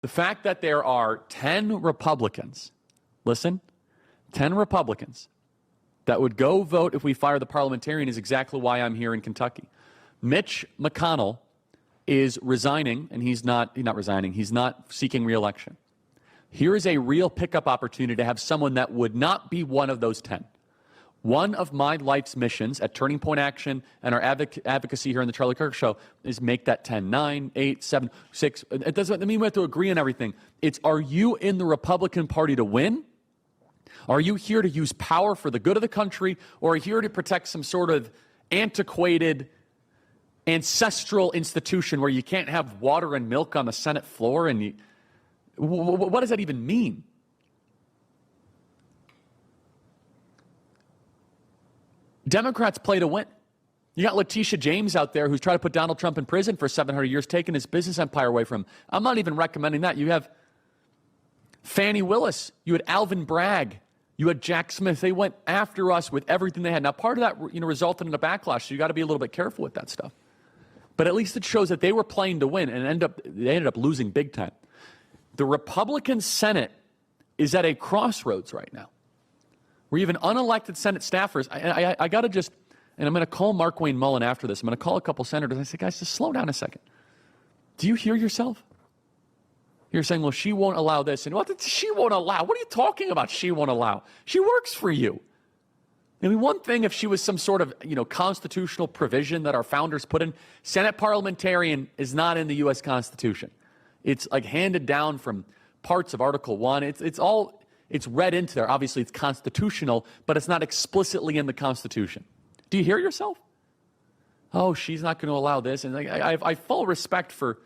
The fact that there are 10 Republicans, listen, 10 Republicans that would go vote if we fire the parliamentarian is exactly why I'm here in Kentucky. Mitch McConnell is resigning, and he's not seeking re-election. Here is a real pickup opportunity to have someone that would not be one of those 10. One of my life's missions at Turning Point Action and our advocacy here in the Charlie Kirk Show is make that 10, 9, 8, 7, 6. It doesn't mean we have to agree on everything. It's, are you in the Republican Party to win? Are you here to use power for the good of the country, or are you here to protect some sort of antiquated, ancestral institution where you can't have water and milk on the Senate floor? And what does that even mean? Democrats play to win. You got Letitia James out there who's trying to put Donald Trump in prison for 700 years, taking his business empire away from him. I'm not even recommending that. You have Fannie Willis. You had Alvin Bragg. You had Jack Smith. They went after us with everything they had. Now, part of that, resulted in a backlash, so you got to be a little bit careful with that stuff. But at least it shows that they were playing to win, and they ended up losing big time. The Republican Senate is at a crossroads right now, where even unelected Senate staffers, I got to just, and I'm going to call Mark Wayne Mullen after this. I'm going to call a couple senators. I say, guys, just slow down a second. Do you hear yourself? You're saying, well, she won't allow this. And what? She won't allow? What are you talking about? She won't allow. She works for you. I mean, one thing if she was some sort of, constitutional provision that our founders put in. Senate Parliamentarian is not in the U.S. Constitution. It's like handed down from parts of Article 1. It's read into there. Obviously, it's constitutional, but it's not explicitly in the Constitution. Do you hear yourself? Oh, she's not going to allow this. And I have full respect for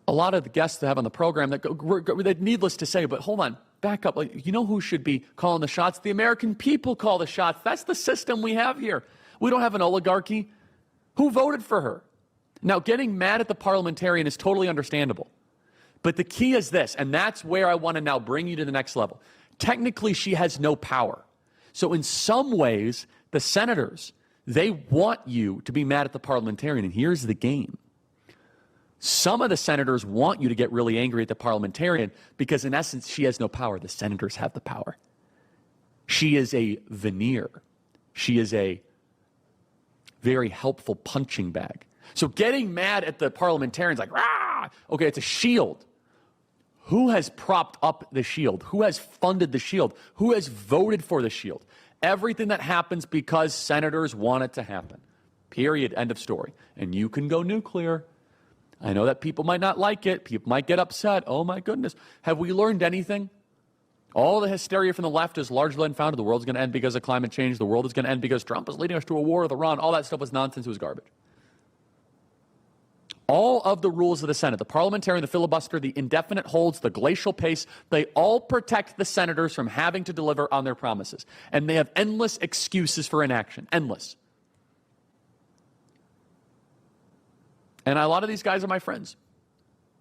a lot of the guests that have on the program that needless to say, but hold on, back up. You know who should be calling the shots? The American people call the shots. That's the system we have here. We don't have an oligarchy. Who voted for her? Now, getting mad at the parliamentarian is totally understandable. But the key is this, and that's where I want to now bring you to the next level. Technically, she has no power. So in some ways, the senators, they want you to be mad at the parliamentarian, and here's the game. Some of the senators want you to get really angry at the parliamentarian because, in essence, she has no power. The senators have the power. She is a veneer. She is a very helpful punching bag. So getting mad at the parliamentarians like, rah, okay, it's a shield. Who has propped up the shield? Who has funded the shield? Who has voted for the shield? Everything that happens because senators want it to happen. Period. End of story. And you can go nuclear. I know that people might not like it. People might get upset. Oh, my goodness. Have we learned anything? All the hysteria from the left is largely unfounded. The world's going to end because of climate change. The world is going to end because Trump is leading us to a war with Iran. All that stuff was nonsense. It was garbage. All of the rules of the Senate, the parliamentarian, the filibuster, the indefinite holds, the glacial pace, they all protect the senators from having to deliver on their promises. And they have endless excuses for inaction. Endless. And a lot of these guys are my friends.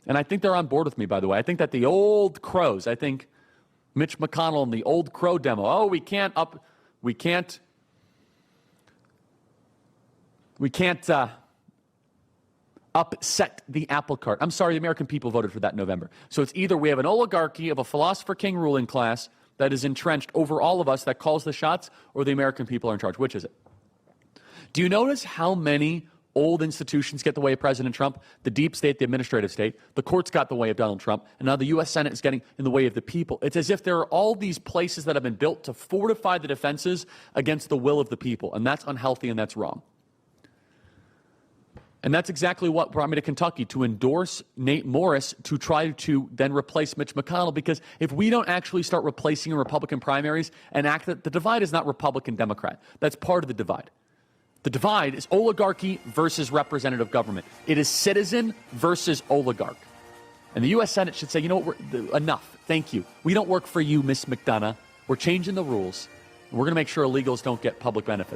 And I think they're on board with me, by the way. I think that the old crows, I think Mitch McConnell and the old crow demo, oh, we can't upset the apple cart. I'm sorry, the American people voted for that in November. So it's either we have an oligarchy of a philosopher king ruling class that is entrenched over all of us that calls the shots, or the American people are in charge. Which is it? Do you notice how many old institutions get the way of President Trump? The deep state, the administrative state. The courts got the way of Donald Trump. And now the U.S. Senate is getting in the way of the people. It's as if there are all these places that have been built to fortify the defenses against the will of the people. And that's unhealthy and that's wrong. And that's exactly what brought me to Kentucky, to endorse Nate Morris to try to then replace Mitch McConnell. Because if we don't actually start replacing in Republican primaries and act that the divide is not Republican-Democrat, that's part of the divide. The divide is oligarchy versus representative government. It is citizen versus oligarch. And the U.S. Senate should say, you know what, enough. Thank you. We don't work for you, Miss McDonough. We're changing the rules. We're going to make sure illegals don't get public benefits.